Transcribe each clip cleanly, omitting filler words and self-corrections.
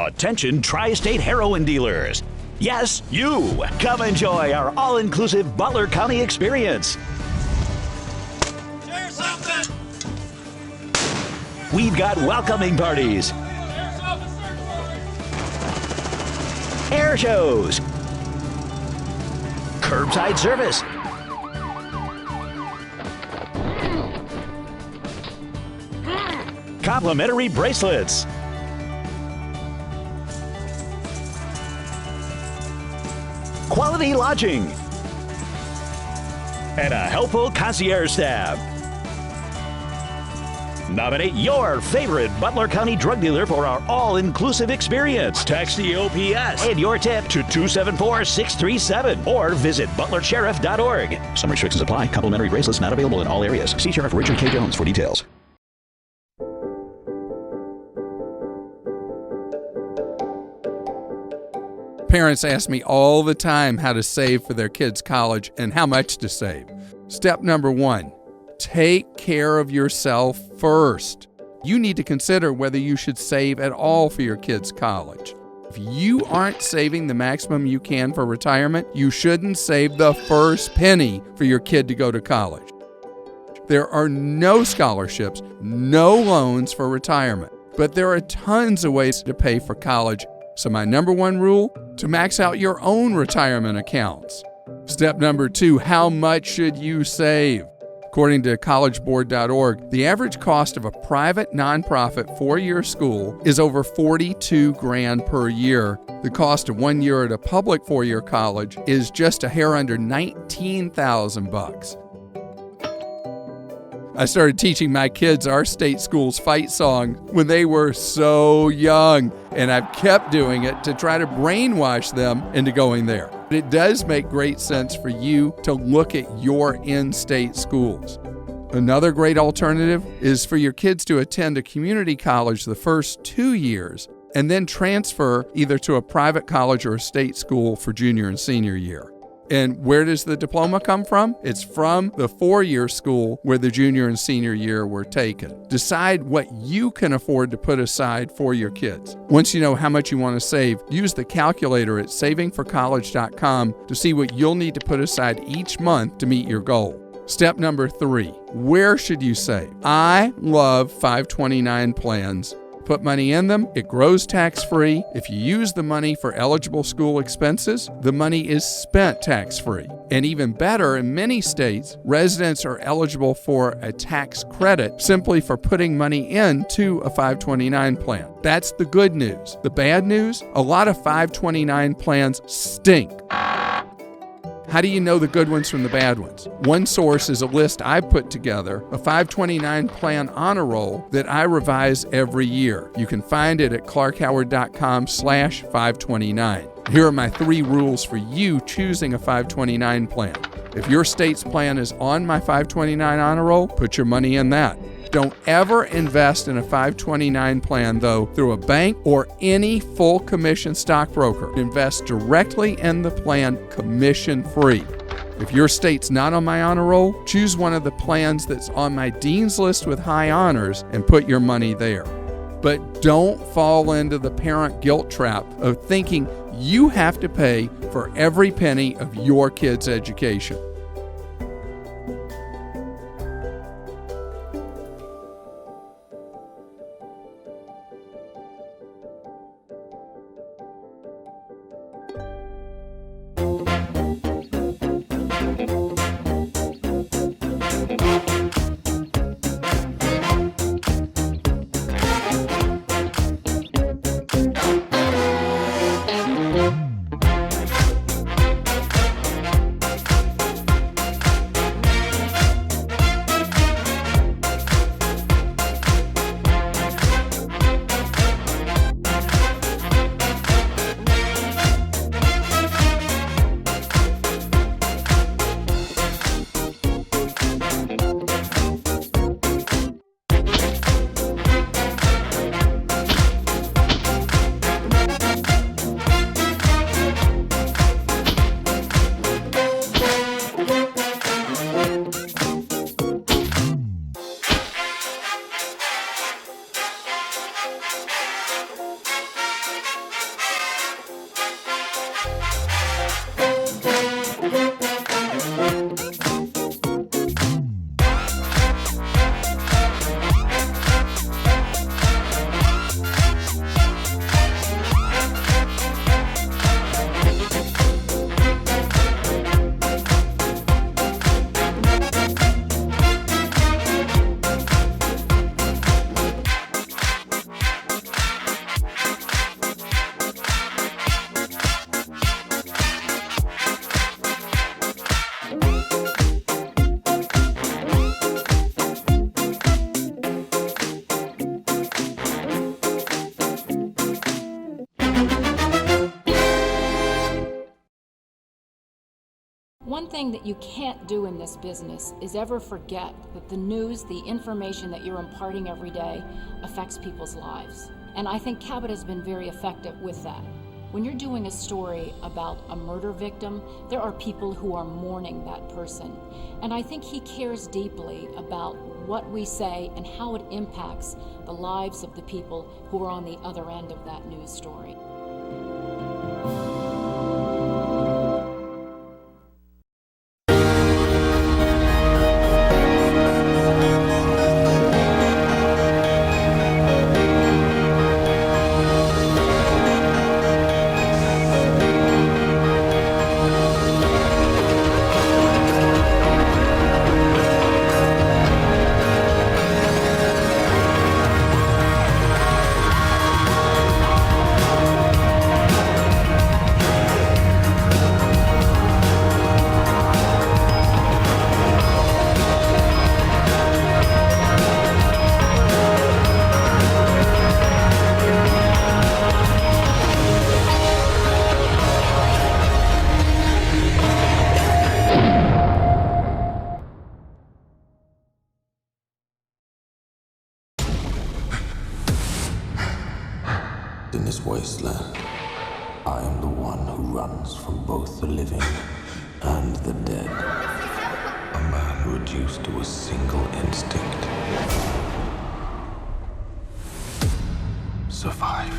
Attention tri-state heroin dealers. Yes, you. Come enjoy our all-inclusive Butler County experience. Share something. We've got welcoming parties, air shows, curbside service, complimentary bracelets, quality lodging, and a helpful concierge staff. Nominate your favorite Butler County drug dealer for our all-inclusive experience. Text the OPS and your tip to 274-637 or visit butlersheriff.org. Some restrictions apply. Complimentary bracelets not available in all areas. See Sheriff Richard K. Jones for details. Parents ask me all the time how to save for their kids' college and how much to save. Step number 1, take care of yourself first. You need to consider whether you should save at all for your kids' college. If you aren't saving the maximum you can for retirement, you shouldn't save the first penny for your kid to go to college. There are no scholarships, no loans for retirement, but there are tons of ways to pay for college. So my number 1 rule, to max out your own retirement accounts. Step number 2, how much should you save? According to collegeboard.org, the average cost of a private nonprofit 4-year school is over $42,000 per year. The cost of 1 year at a public 4-year college is just a hair under $19,000. I started teaching my kids our state school's fight song when they were so young, and I've kept doing it to try to brainwash them into going there. But it does make great sense for you to look at your in-state schools. Another great alternative is for your kids to attend a community college the first 2 years and then transfer either to a private college or a state school for junior and senior year. And where does the diploma come from? It's from the 4-year school where the junior and senior year were taken. Decide what you can afford to put aside for your kids. Once you know how much you want to save, use the calculator at savingforcollege.com to see what you'll need to put aside each month to meet your goal. Step number 3, where should you save? I love 529 plans. Put money in them, it grows tax-free. If you use the money for eligible school expenses, the money is spent tax-free. And even better, in many states, residents are eligible for a tax credit simply for putting money into a 529 plan. That's the good news. The bad news? A lot of 529 plans stink. How do you know the good ones from the bad ones? One source is a list I put together, a 529 plan honor roll that I revise every year. You can find it at clarkhoward.com/529. Here are my 3 rules for you choosing a 529 plan. If your state's plan is on my 529 honor roll, put your money in that. Don't ever invest in a 529 plan, though, through a bank or any full commission stockbroker. Invest directly in the plan commission-free. If your state's not on my honor roll, choose one of the plans that's on my dean's list with high honors and put your money there. But don't fall into the parent guilt trap of thinking you have to pay for every penny of your kid's education. One thing that you can't do in this business is ever forget that the news, the information that you're imparting every day affects people's lives. And I think Cabot has been very effective with that. When you're doing a story about a murder victim, there are people who are mourning that person. And I think he cares deeply about what we say and how it impacts the lives of the people who are on the other end of that news story. In this wasteland, I am the one who runs from both the living and the dead. A man reduced to a single instinct. Survive.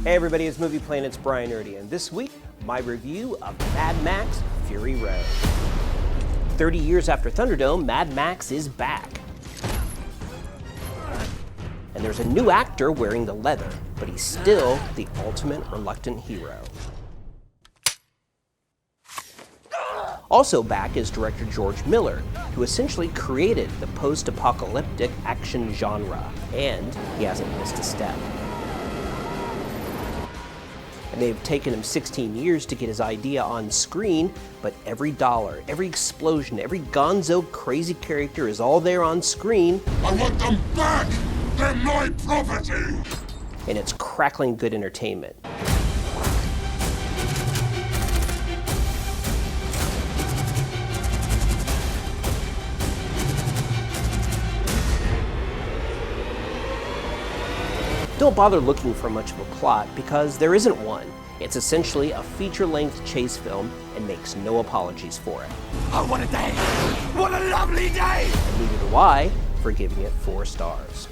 Hey everybody, it's Movie Planet's Bryan Erdy, and this week, my review of Mad Max Fury Road. 30 years after Thunderdome, Mad Max is back. And there's a new actor wearing the leather, but he's still the ultimate reluctant hero. Also back is director George Miller, who essentially created the post-apocalyptic action genre, and he hasn't missed a step. And they've taken him 16 years to get his idea on screen, but every dollar, every explosion, every gonzo crazy character is all there on screen. I want them back! They're my property! And it's crackling good entertainment. Don't bother looking for much of a plot because there isn't one. It's essentially a feature-length chase film and makes no apologies for it. Oh, what a day! What a lovely day! And neither do I for giving it 4 stars.